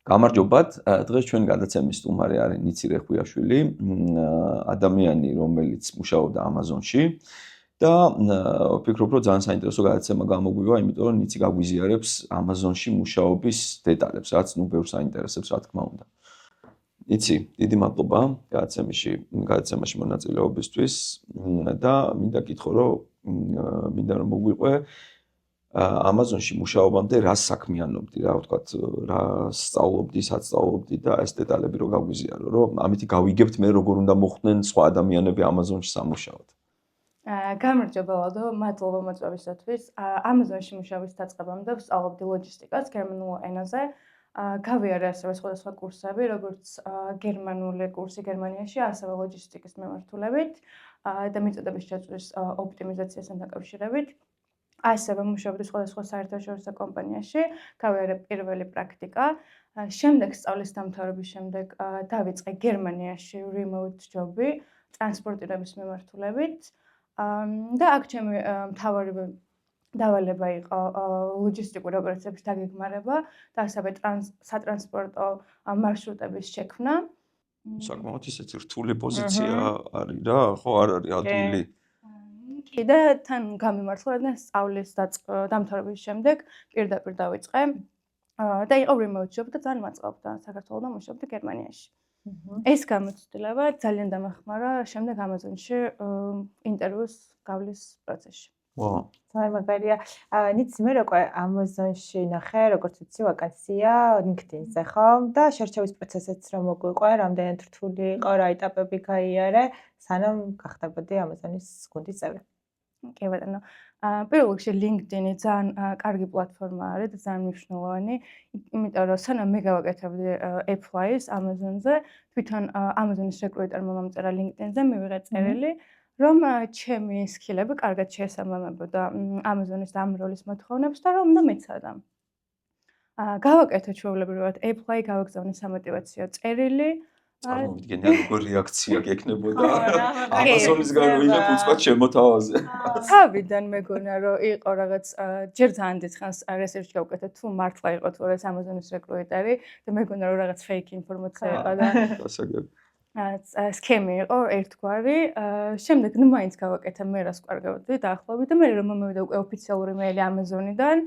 გამარჯობათ, დღეს ჩვენ გადაცემის სტუმარი არის ნიცი რეხვიაშვილი, ადამიანი, რომელიც მუშაობდა Amazon-ში და ვფიქრობ, რომ ძალიან საინტერესო გადაცემა გამოგვივა, იმიტომ რომ ნიცი გაგვიზიარებს Amazon-ში მუშაობის დეტალებს, რაც ბევრს საინტერესებს, რა თქმა უნდა. ნიცი, დიდი მადლობა გადაცემაში მონაწილეობისთვის და მინდა გითხრა, რომ მოგვიყვე Amazon-ში მუშაობამდე რა საქმიანობდი, რა ვთქვათ, რა სწავლობდი, საცდაობდი და ეს დეტალები რო გაგვიზიარო, რომ ამითი გავიგებთ მე როგორ უნდა მოხვდნენ სხვა ადამიანები Amazon-ში სამუშაოდ. გამარჯობა ლადო, მადლობა მოწვევისათვის. Amazon-ში მუშაობის დაწყებამდე ვსწავლობდი ლოჯისტიკას გერმანულ ენაზე. გავიარე ასევე სხვადასხვა კურსები, როგორც გერმანული კურსი გერმანიაში, ასევე ლოჯისტიკის მიმართულებით და მიწოდების შეწვრის ოპტიმიზაციასთან დაკავშირებით. ასევე მუშაობდი სხვადასხვა საერთაშორისო კომპანიაში, გავიარე პირველი პრაქტიკა. შემდეგ სწავლის დამთავრების შემდეგ დავიწყე გერმანიაში remote job-ი ტრანსპორტირების მიმართულებით. და აქ ჩემი მთავარი დავალება იყო ლოჯისტიკური ოპერაციების დაგეგმარება და ასევე სატრანსპორტო მარშრუტების შექმნა. საკმაოდ ისეთი რთული პოზიცია არის რა, ხო არ არის ადვილი. და თან გამიმართლა, რადგან სწავლის დამთავრების შემდეგ პირდაპირ დავიწყე და იყო remote job და ძალიან მაწყობდა საქართველოსთან მუშაობდი გერმანიაში. ეს გამოცდილება ძალიან დამახმარა შემდეგ Amazon-ში ინტერვიუს გავლის პროცესში. ვაუ. ძალიან მაგარია. ნიც მე როგორ Amazon-ში ნახე, როგორც ვიცი, ვაკანსია LinkedIn-ზე ხო? და შერჩევის პროცესიც რომ მოგვიყვე, რამდენად რთული იყო, რა ეტაპები გაიარე, სანამ გახდებოდი Amazon-ის გუნდის წევრი. კი ბატონო. პირველ რიგში LinkedIn-ი ძალიან კარგი პლატფორმა არის და ძალიან მნიშვნელოვანი, იმიტომ რომ სანამ მე გავაკეთებდი apply-ს Amazon-ზე, თვითონ Amazon-ის რეკრუიტერმა მომწერა LinkedIn-ზე, მივიღე წერილი, რომ ჩემი სკილები კარგად შეესაბამებოდა Amazon-ის ამ როლის მოთხოვნებს და რომ უნდა მეცადა. გავაკეთე ჩვეულებრივად apply, გავაგზავნე სამოტივაციო წერილი. წარმოვიდგენია როგორ რეაქცია გექნებოდა Amazon-ისგან ვიღებ უწყოთ შემოთავაზე. თავიდან მეგონა რომ იყო რაღაც ჯერ ძალიან დიდხანს research გავუკეთე თუ მართლა იყო თუ არა Amazon-ის რეკრუიტერი და მეგონა რომ რაღაც fake ინფორმაცია იყო და გასაგები. სქემი იყო ერთგვარი. შემდეგ ნუ მაინც გავაკეთე მე რას ვკარგავდი დაახლოებით და მე რომ მომევიდა უკვე ოფიციალური მეილი Amazon-იდან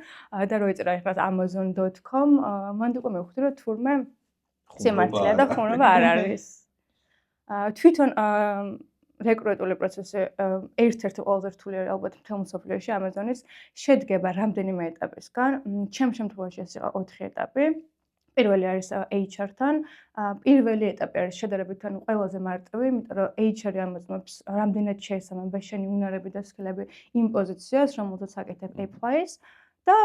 და რო ეწერა ეხლა amazon.com, მანდ უკვე მივხვდი რომ თურმე სიმართლეა და ხუმრობა არ არის. თვითონ რეკრუტული პროცესი ერთ-ერთი ყველაზე რთული არის ალბათ მთელ მსოფლიოში Amazon-ის შედგება რამდენიმე ეტაპისგან. ჩემ შემთხვევაში ეს იყო 4 ეტაპი. პირველი არის HR-თან. პირველი ეტაპი არის შედარებით ყველაზე მარტივი, იმიტომ რომ HR-ი ამოწმებს რამდენად შეესაბამება შენი უნარები და სკილები იმ პოზიციას, რომელზეც აკეთებ apply-ს და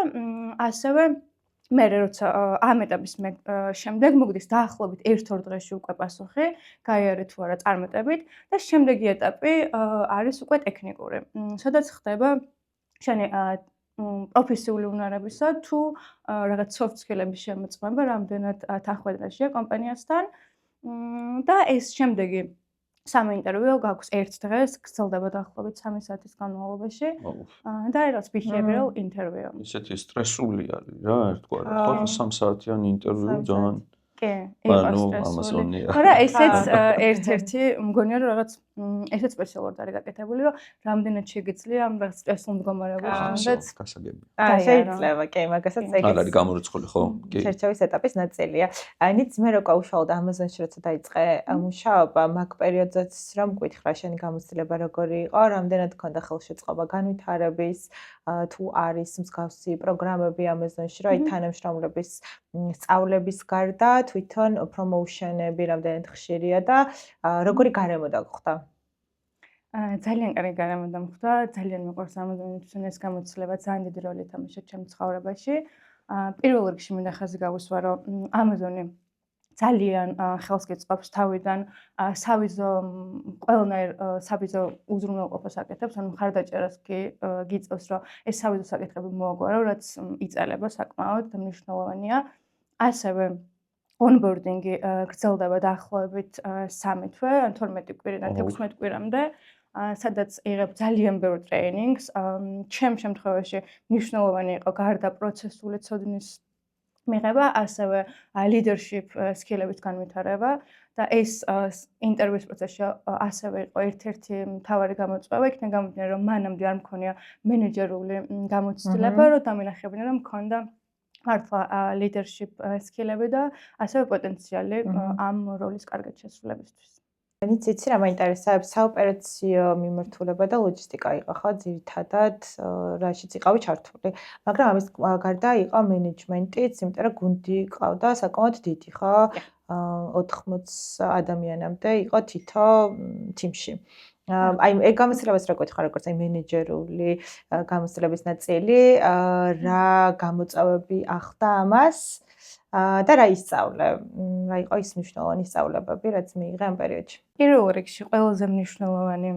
ასევე მე როცა ამ ეტაპის შემდეგ მოგდის დაახლოებით 1-2 დღეში უკვე პასუხი, გაიარე თუ არა წარმატებით და შემდეგი ეტაპი არის უკვე ტექნიკური. სადაც ხდება შენი პროფესიული უნარებისა თუ რაღაც soft skill-ების შემოწმება, რამდენად თანხმდარია კომპანიასთან და ეს შემდეგი სამი ინტერვიუ გაქვს ერთ დღეს, გრძელდება დაახლოებით 3 საათის განმავლობაში და არის behavioral interview. ისეთი სტრესული არის რა, ერთგვარი, ხო 3 საათიანი ინტერვიუ ძალიან კი, იყო სტრესული. მაგრამ ესეც ერთ-ერთი მგონია რომ რაღაც ესეც სპეციალურად არის გაკეთებული, რომ რამდენად შეგიძლია ამ რაღაც სტრესულ მდგომარეობაში და გასაგები. შეიძლება, კი, მაგასაც ეგეც. არ არის გამორიცხული, ხო? კი. შერჩევის ეტაპის ნაწილია. ნიც მე როგორ უშუალოდ Amazon-ში როცა დაიწყე მუშაობა, მაგ პერიოდზეც რომ მკითხა შენი გამოცდილება როგორი იყო, რამდენად ქონდა ხელშეწყობა განვითარების, თუ არის მსგავსი პროგრამები Amazon-ში, რა თანამშრომლების სწავლების გარდა თვითონ პრომოუშენები რამდენად ხშირია და როგორი გარემო დაგხვდა? ძალიან კარგი გარემო დამხვდა, ძალიან მიყვარს Amazon-ის ეს გამოცდილება, ძალიან დიდი როლი ითამაშა ჩემს ცხოვრებაში. პირველ რიგში მინდა ხაზი გავუსვა, რომ Amazon-ი ძალიან ხელს გეწყობს თავიდან ყველანაირ სავიზო უზრუნველყოფას აკეთებს, ანუ მხარდაჭერას გიწევს, რომ ეს სავიზო საკითხები მოაგვარო, რაც იწელება საკმაოდ და მნიშვნელოვანია. ასევე onboarding-ი გრძელდება დაახლოებით 3 თვე, 12 კვირიდან 16 კვირამდე. სადაც იღებ ძალიან ბევრ ტრეინინგს. ჩემ შემთხვევაში მნიშვნელოვანი იყო გარდა პროცესული ცოდნის მიღება, ასევე leadership skills-ების განვითარება და ეს ინტერვიუს პროცესში ასევე იყო ერთ-ერთი მთავარი გამოწვევა, იქიდან გამომდინარე, რომ მანამდე არ მქონია მენეჯერული გამოცდილება, რომ დამინახებინა, რომ მქონდა მართლა leadership skills-ები და ასევე პოტენციალი ამ როლის კარგად შესრულებისთვის. ნიც იცი რა მაინტერესებს საოპერაციო მიმართულება და ლოჯისტიკა იყო ხო ძირითადად რაშიც იყავი ჩართული მაგრამ ამის გარდა იყო მენეჯმენტიც იმიტომ რომ გუნდი ყავდა საკმაოდ დიდი ხო 80 ადამიანამდე იყო თითო თიმში აი ეგ გამოცდილებას რა გქონდა როგორც აი მენეჯერული გამოცდილების ნაწილი რა გამოწვევები ახდა ამას და რა ისწავლე? რა იყო ის მნიშვნელოვანი სწავლებები, რაც მიიღე ამ პერიოდში? პირველ რიგში ყველაზე მნიშვნელოვანი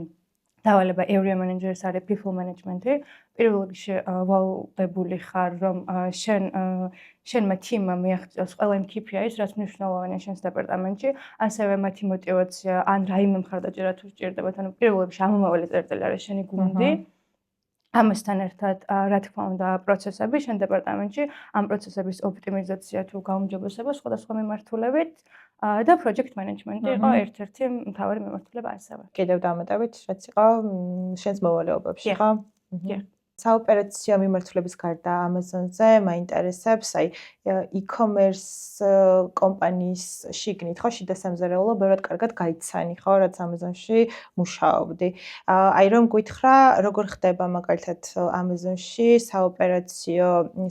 დავალება area manager-ის არის people management-ი. პირველ რიგში ვალდებული ხარ, რომ შენმა team-მა მიაღწიოს ყველა იმ KPI-ს, რაც მნიშვნელოვანია შენს დეპარტამენტში, ასევე მათი мотиваცია, ან რაიმე მხარდაჭერა თუ სჭირდებათ, ანუ პირველ რიგში ამომავალი წერტილი არის შენი გუნდი. ამასთან ერთად, რა თქმა უნდა, პროცესები შენ დეპარტამენტში, ამ პროცესების ოპტიმიზაცია თუ გაუმჯობესება სხვადასხვა მიმართულებით და project management-ი იყო ერთ-ერთი მთავარი მიმართულება ასევე. კიდევ დამატებით, რაც იყო შენს მოვალეობებში, ხო? საოპერაციო მიმართულების გარდა Amazon-ზე მაინტერესებს, აი e-commerce კომპანიის შიგნით, ხო, შიდა სამზარეულო ბევრად კარგად გაიცანი, ხო, რაც Amazon-ში მუშაობდი. აი რომ გითხრა, როგორ ხდება მაგალითად Amazon-ში საოპერაციო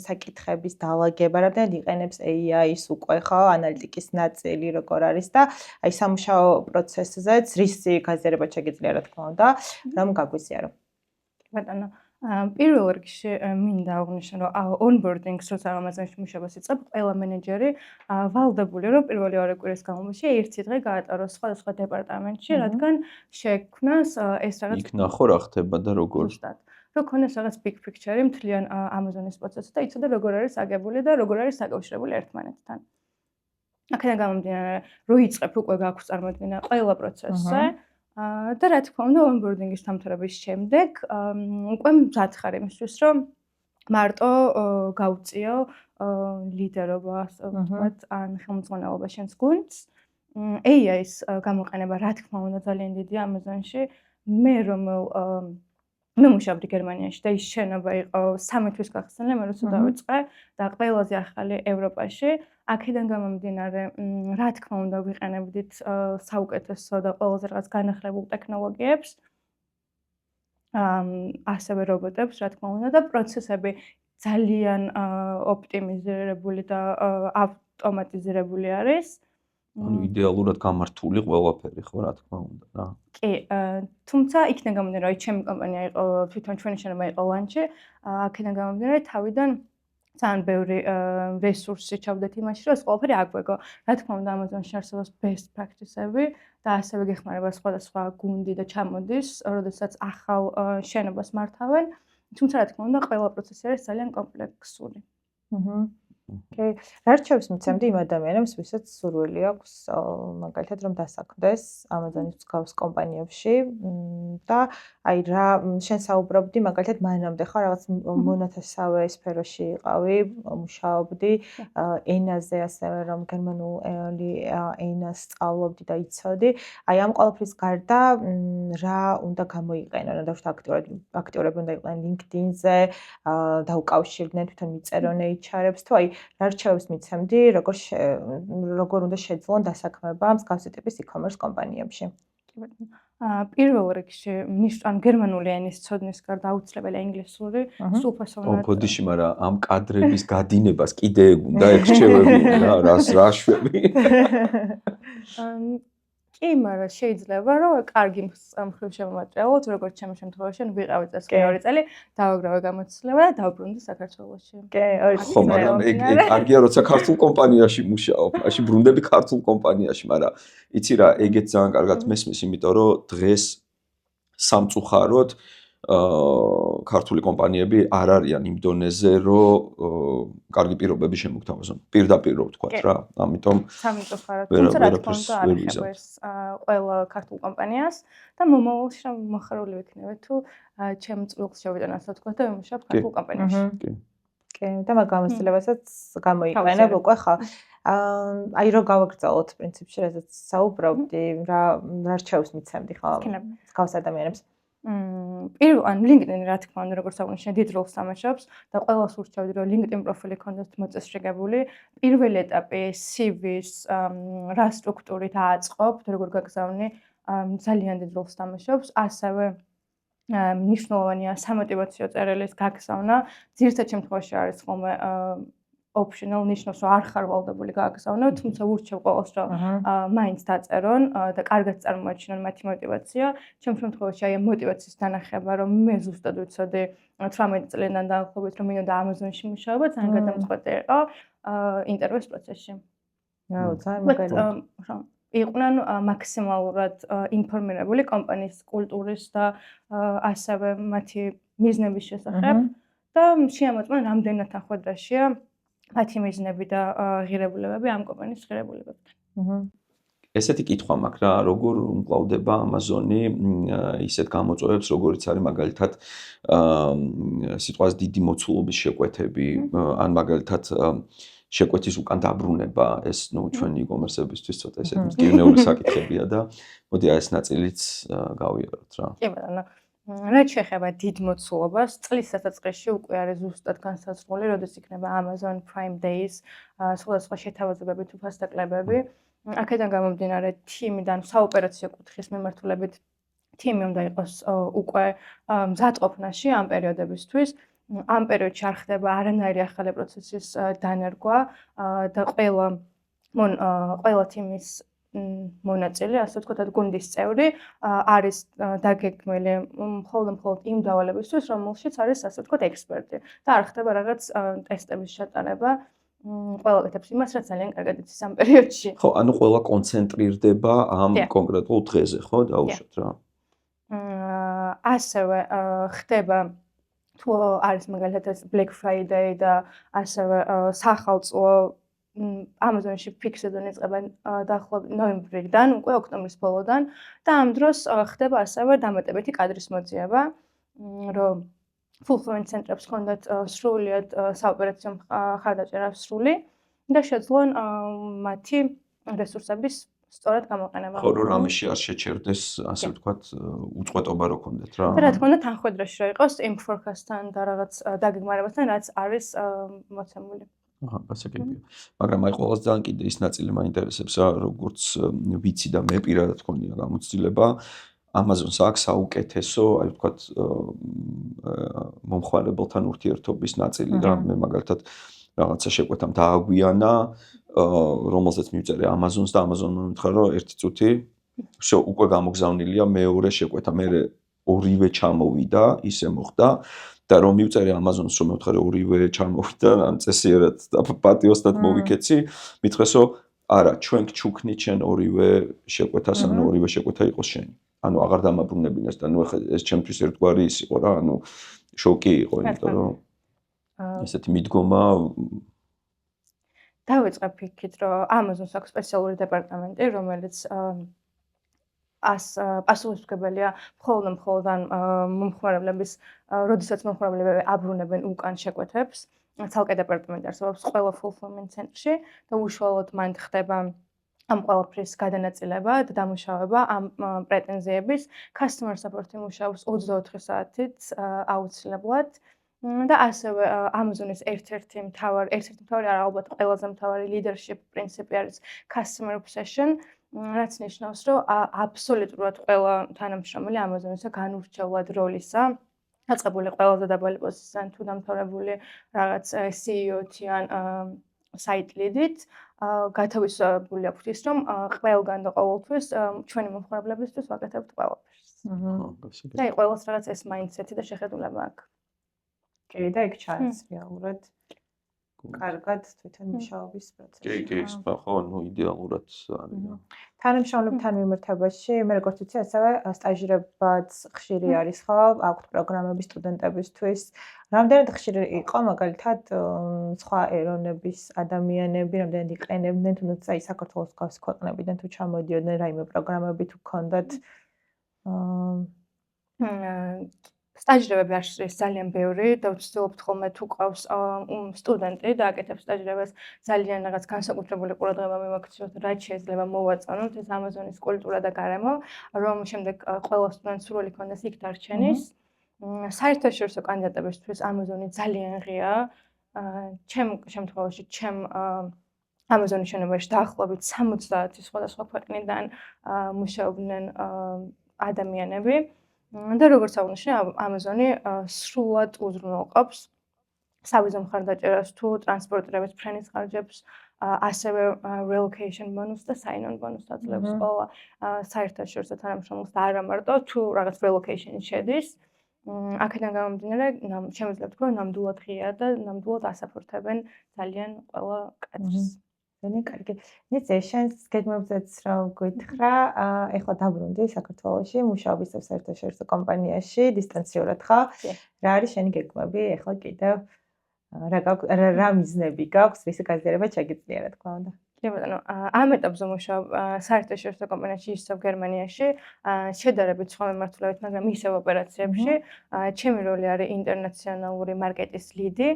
საკითხების დალაგება, რამდენად იყენებს AI-ს უკვე, ხო, ანალიტიკის ნაწილი როგორ არის და აი სამუშაო პროცესზეც რისი გაზიარება შეგიძლია, რა თქმა უნდა, რომ გაგვიზიარო. ბატონო პირველ რიგში მინდა აღნიშნო, რომ onboarding-ს როცა Amazon-ში მუშაობას იწყებ, ყველა მენეჯერი ვალდებულია, რომ პირველი 2 კვირის განმავლობაში ერთი დღე გაატაროს სხვადასხვა დეპარტამენტში, რადგან შექმნას ეს რაღაც იქ ნახო რა ხდება და როგორ. ზუსტად. რომ ქონდეს რაღაც big picture-ი მთლიან Amazon-ის პროცესში და იცოდე როგორ არის აგებული და როგორ არის დაკავშირებული ერთმანეთთან. აქედან გამომდინარე, რო იწყებ უკვე გაქვს წარმოდგენა ყველა პროცესზე და რა თქმა უნდა onboarding-ის დამთავრების შემდეგ უკვე მზად ხარ იმისთვის, რომ მარტო გავწიო ლიდერობას, ვთქვათ, ან ხელმძღვანელობა შენს გუნდს. AI-ის გამოყენება რა თქმა უნდა ძალიან დიდია Amazon-ში. მე მუშაობდი გერმანიაში და ის შენობა იყო 3 თვის გახსნილი, მე როცა დავიწყე და ყველაზე ახალი ევროპაში. აქედან გამომდინარე, რა თქმა უნდა ვიყენებდით საუკეთესო და ყველაზე რაღაც განახლებულ ტექნოლოგიებს. ასევე რობოტებს, რა თქმა უნდა და პროცესები ძალიან ოპტიმიზირებული და ავტომატიზირებული არის. ანუ იდეალურად გამართული ყველაფერი ხო, რა თქმა უნდა, რა. კი, თუმცა იქიდან გამომდინარე, რომ ჩემი კომპანია იყო თვითონ ჩვენი შენობა იყო ლანჩი, აქედან გამომდინარე თავიდან ძალიან ბევრი რესურსი ჩავდეთ იმაში, რომ ეს ყველაფერი აგვეგო. რა თქმა უნდა, Amazon-ში არსებობს best practice-ები და ასევე გეხმარება სხვადასხვა გუნდი და ჩამოდის, როდესაც ახალ შენობას მართავენ. თუმცა რა თქმა უნდა, ყველა პროცესი არის ძალიან კომპლექსური. კი, რა რჩევს მიცემდი იმ ადამიანებს, ვისაც სურვილი აქვს მაგალითად რომ დასაქმდეს Amazon-ის მსგავს კომპანიებში და აი რა შენ საუბრობდი მაგალითად მანამდე ხო რაღაც მონათესავე სფეროში იყავი, მუშაობდი ენაზე ასევე რომ გერმანული ენას სწავლობდი და იცოდი. აი ამ ყველაფრის გარდა რა უნდა გამოიყენო, რა დავშოთ აქტიურები უნდა იყვნენ LinkedIn-ზე, დაუკავშირდნენ თვითონ მიწერონ HR-ებს თუ აი რა რჩევებს მიცემდი, როგორ უნდა შეძლონ დასაქმება მსგავსი ტიპის e-commerce კომპანიებში? პირველ რიგში ან გერმანული ენის ცოდნის გარდა აუცილებელია ინგლისური, სულფასოვნად. ბოდიში, მაგრამ ამ კადრების გადინებას კიდე უნდა ეხშევები რა, რა შვები. კი, მაგრამ შეიძლება რომ კარგი მხრივ შემომატრიალოთ, როგორც ჩემი შემთხვევაში, ვიყავი წელს 2 წელი, დავაგროვე გამოცდილება და დავბრუნდი საქართველოში. კი, ხო, მაგრამ ეგ კარგია, როცა ქართულ კომპანიაში მუშაობ, მაშინ ბრუნდები ქართულ კომპანიაში, მაგრამ იცი რა, ეგეც ძალიან კარგად მესმის, იმიტომ რომ დღეს სამწუხაროდ ქართული კომპანიები არ არიან იმ დონეზე, რომ კარგი პირობები შემოგთავაზონ. პირდაპირ რო ვთქვათ რა. ამიტომ სამწუხაროდ, თუმცა რა თქმა უნდა არ ეხება ეს ყველა ქართულ კომპანიას და მომავალში მოხარული ვიქნები თუ ჩემ წვლილს შევიტანო, ასე ვთქვათ და ვიმუშაობ ქართულ კომპანიაში. კი, კი, და მაგ გამოცდილებასაც გამოიყენებ უკვე ხო. აი რო გავაგრძელოთ პრინციპში, რასაც საუბრობდი, რა რჩევს მიცემდი ხო გავს ადამიანებს. პირველ LinkedIn რა თქმა უნდა, როგორც აღნიშნე, დიდ როლს თამაშობს და ყველას ურჩევდი, რომ LinkedIn პროფილი ქონდეთ მოწესრიგებული. პირველი ეტაპი CV-ს რა სტრუქტურით აწყობ, როგორ გაგზავნი, ძალიან დიდ როლს თამაშობს. ასევე მნიშვნელოვანია სამოტივაციო წერილის გაგზავნა. ძირითად შემთხვევაში არის ხოლმე optional, ნიშნავს, რომ არ ხარ ვალდებული გააგზავნო, თუმცა ურჩევ ყველას, რომ მაინც დაწერონ და კარგად წარმოაჩინონ მათი мотиваცია. ჩემ შემთხვევაში აი ამ мотиваციის დანახება, რომ მე ზუსტად ვიცოდი 18 წლიდან დაახლოებით, რომ მინდოდა Amazon-ში მუშაობა, ძალიან გადამწყვეტი იყო ინტერვიუს პროცესში. იყვნენ მაქსიმალურად ინფორმირებული კომპანიის კულტურის და ასევე მათი მიზნების შესახებ და შეამოწმენ რამდენად თანხმდრაშია მათი მიზნები და ღირებულებები ამ კომპანიის ღირებულებებთან. ესეთი კითხვა მაქვს რა, როგორ უმკლავდება Amazon-ი ისეთ გამოწვევებს, როგორიც არის მაგალითად სიტყვას დიდი მოცულობის შეკვეთები, ან მაგალითად შეკვეთის უკან დაბრუნება, ეს ჩვენი e-commerce-ებისთვის ცოტა ესეთი მტკივნეული საკითხებია და მოდი ეს ნაწილიც გავიაროთ რა. კი ბატონო. რაც შეეხება დიდ მოცულობას, წლის დასაწყისში უკვე არის ზუსტად განსაზღვრული, როდის იქნება Amazon Prime Days, სხვადასხვა შეთავაზებები თუ ფასდაკლებები. აქედან გამომდინარე, თიმიდან საოპერაციო კუთხის მიმართულებით თიმი უნდა იყოს უკვე მზადყოფნაში ამ პერიოდებისთვის. ამ პერიოდში არ ხდება არანაირი ახალი პროცესის დანერგვა და ყველა თიმის მონაწილე, ასე ვთქვათ, გუნდის წევრი არის დაგეგმილი მხოლოდ იმ დავალებისთვის, რომელშიც არის, ასე ვთქვათ, ექსპერტი და არ ხდება რაღაც ტესტების ჩატარება. ყველა კეთებს იმას, რაც ძალიან კარგად იცის ამ პერიოდში. ხო, ანუ ყველა კონცენტრირდება ამ კონკრეტულ დღეზე, ხო, დაუშვათ რა. ასევე ხდება თუ არის მაგალითად Black Friday და ასევე სახალწლო Amazon-ში peak season იწყება დაახლოებით ნოემბრიდან, უკვე ოქტომბრის ბოლოდან და ამ დროს ხდება ასევე დამატებითი კადრის მოძიება, რომ fulfillment ცენტრებს ჰქონდათ სრულიად საოპერაციო მხარდაჭერა სრული და შეძლონ მათი რესურსების სწორად გამოყენება. ხო, რომ რამეში არ შეჩერდეს, ასე ვთქვათ, უწყვეტობა რო ქონდეთ რა. და რა თქმა უნდა, თანხმდრაში რო იყოს იმ forecast-თან და რაღაც დაგეგმარებასთან, რაც არის მოცემული. აჰა, გასაგებია. მაგრამ აი ყოველს ძალიან კიდე ის ნაწილი მაინტერესებს რა, როგორც ვიცი და მე პირადად მქონია გამოცდილება Amazon-ს აქვს საუკეთესო, აი ვთქვათ, მომხმარებელთან ურთიერთობის ნაწილი რა, მე მაგალითად რაღაცა შეკვეთამ დააგვიანა, რომელზეც მივწერე Amazon-ს და Amazon-მა მითხრა, რომ ერთი წუთი უკვე გამოგზავნილია მეორე შეკვეთა, მე ორივე ჩამოვიდა, ისე მოხდა და რომ მივწერე Amazon-ს, რომ მევთხარე ორივე ჩამოვიდა, ან წესიერად და პატიოსთან მოვიქეცი, მითხრეს, რომ არა, ჩვენ გჩუქნით შენ ორივე შეკვეთას, ანუ ორივე შეკვეთა იყოს შენი. ანუ აღარ დამაბრუნებინეს და ნუ ახლა ეს ჩემთვის ერთგვარი ის იყო რა, ანუ შოკი იყო, იმიტომ რომ ესეთი მიდგომა დავიწყებ იქით, რომ Amazon-ს აქვს სპეციალური დეპარტამენტი, რომელიც პასუხისმგებელია მხოლოდ ან მომხმარებლების, როდესაც მომხმარებლები აბრუნებენ უკან შეკვეთებს, ცალკე დეპარტამენტი არსებობს ყველა fulfillment ცენტრში და უშუალოდ მან ხდება ამ ყველაფრის გადანაწილება და დამუშავება ამ პრეტენზიების. Customer support-ი მუშაობს 24 საათით აუცილებლად. და ასევე Amazon-ის ერთ-ერთი მთავარი არა, ალბათ ყველაზე მთავარი leadership პრინციპი არის customer obsession, რაც ნიშნავს, რომ აბსოლუტურად ყველა თანამშრომელი Amazon-ისა განურჩევლად როლისა, დაწყებული ყველაზე დაბალი პოზიციიდან თუ დამთავრებული რაღაც CEO-თი ან site lead-ით, გათავისუფლებული აქვს ის, რომ ყველგან და ყოველთვის ჩვენი მომხმარებლებისთვის ვაკეთებთ ყველაფერს. და აი ყველას რაღაც ეს mindset-ი და შეხედულება აქვს. კი, და იქ ჩანს რეალურად კარგად თვითონ მუშაობის პროცესი. კი, ხო, ნუ იდეალურად არის რა. თანამშრომლებთან მიმართებაში, მე როგორც ვიცი, ასევე სტაჟირებაც ხშირი არის, ხო? აქვთ პროგრამები სტუდენტებისთვის. რამდენად ხშირი იყო მაგალითად სხვა ეროვნების ადამიანები, რამდენად იყენებდნენ, თუნდაც აი საქართველოს გავს ქვეყნებიდან თუ ჩამოდიოდნენ რაიმე პროგრამები თუ ქონდათ? სტაჟირებები არ არის ძალიან ბევრი და ვცდილობთ ხოლმე თუ ყავს სტუდენტი და აკეთებს სტაჟირებას ძალიან რაღაც განსაკუთრებული ყურადღება მივაქციოთ, რაც შეიძლება მოვაწონოთ ეს Amazon-ის კულტურა და გარემო, რომ შემდეგ ყველა სტუდენტს სურვილი ქონდეს იქ დარჩენის. საერთაშორისო კანდიდატებისთვის Amazon-ი ძალიან ღიაა. ჩემ შემთხვევაში Amazon-ის შენობაში დაახლოებით 70 სხვადასხვა ქვეყნიდან მუშაობდნენ ადამიანები. და როგორც აღნიშნე, Amazon-ი სრულად უზრუნველყოფს სავიზო მხარდაჭერას თუ ტრანსპორტირების ფრენის ხარჯებს, ასევე relocation bonus და sign-on bonus აძლევს ყველა საერთაშორისო თანამშრომელს და არა მარტო თუ რაღაც relocation-ი შედის. აქედან გამომდინარე, შემიძლია ვთქვა, რომ ნამდვილად ღია და ნამდვილად ასაფორთებენ ძალიან ყველა კადრს. ძალიან კარგი. ნიცე, შენს გეგმებზეც რა გითხრა, ეხლა დაბრუნდი საქართველოში, მუშაობ ისევ საერთაშორისო კომპანიაში, დისტანციურად ხო? რა არის შენი გეგმები? ეხლა კიდევ რა მიზნები გაქვს, რისი გაზიარება შეგიძლია, რა თქმა უნდა. კი ბატონო, ამ ეტაპზე მუშაობ საერთაშორისო კომპანიაში, ისევ გერმანიაში, შედარებით სხვა მიმართულებით, მაგრამ ისევ ოპერაციებში. ჩემი როლი არის ინტერნაციონალური მარკეტის ლიდი.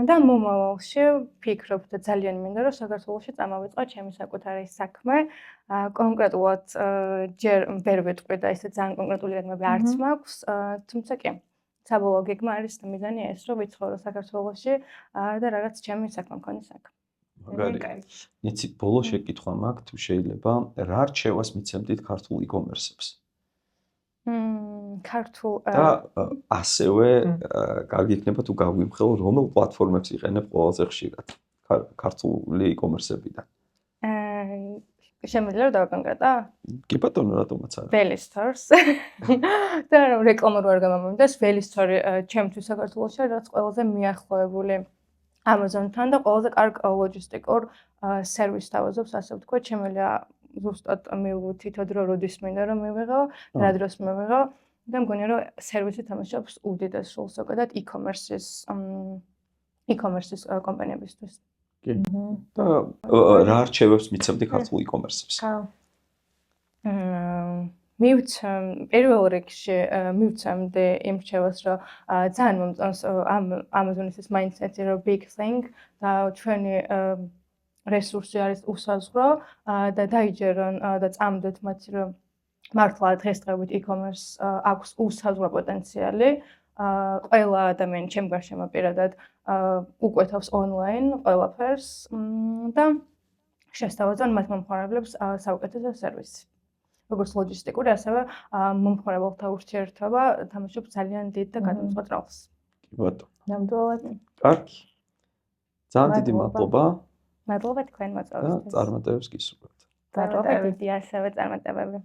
და მომავალში ვფიქრობ და ძალიან მინდა რომ საქართველოში წამოვიწყო ჩემი საკუთარი საქმე. კონკრეტულად ჯერ ვერ ვიტყვი და ესე ძალიან კონკრეტული გეგმები არც მაქვს, თუმცა კი. საბოლოო გეგმა არის და მიზანი ეს რომ ვიცხოვრო საქართველოში და რაღაც ჩემი საქმე მქონდეს აქ. მაგარი. იცი, ბოლო შეკითხვა მაქვს, თუ შეიძლება, რა რჩევას მიცემდით ქართულ e-commerce-ებს? ქართულ და ასევე კარგი იქნება თუ გავიმხელ რომელ პლატფორმებს იყენებ ყველაზე ხშირად ქართული e-commerce-ებიდან. შემიძლია დავაკონკრეტო? კი ბატონო, რატომაც არა. Veli Stores. და რეკლამურ არ გამომივიდეს, Veli Store ჩემთვის საქართველოში არის ყველაზე მიახლოებული Amazon-თან და ყველაზე კარგ ლოჯისტიკურ სერვისს თავაზობს, ასე ვთქვათ, შემიძლია ზუსტად მივუთითო დრო როდის მინდა რომ მივიღო, რა დროს მივიღო და მგონია რომ სერვისი თამაშობს უდიდეს როლს ზოგადად e-commerce-ის კომპანიებისთვის. კი. და რა რჩევებს მიცემდი ქართულ e-commerce-ებს? პირველ რიგში მივცემდი იმ რჩევას, რომ ძალიან მომწონს Amazon-ის ეს mindset-ი, რომ big thing და ჩვენი რესურსი არის უსაზღვრო და დაიჯერონ და წამდეთ მათი რომ მართლა დღესდღეობით e-commerce აქვს უსაზღვრო პოტენციალი. ყველა ადამიანი ჩემ გარშემო პირადად უკვეთავს online ყველაფერს და შესთავაზონ მათ მომხმარებლებს საუკეთესო სერვისი. როგორც ლოჯისტიკური, ასევე მომხმარებელთა ურთიერთობა თამაშობს ძალიან დიდ და გადამწყვეტ როლს. კი ბატონო. ნამდვილად. კარგი. ძალიან დიდი მადლობა. მადლობა თქვენ მოწვევისთვის. და წარმატებებს გისურვებთ. მადლობა დიდი ასევე წარმატებები.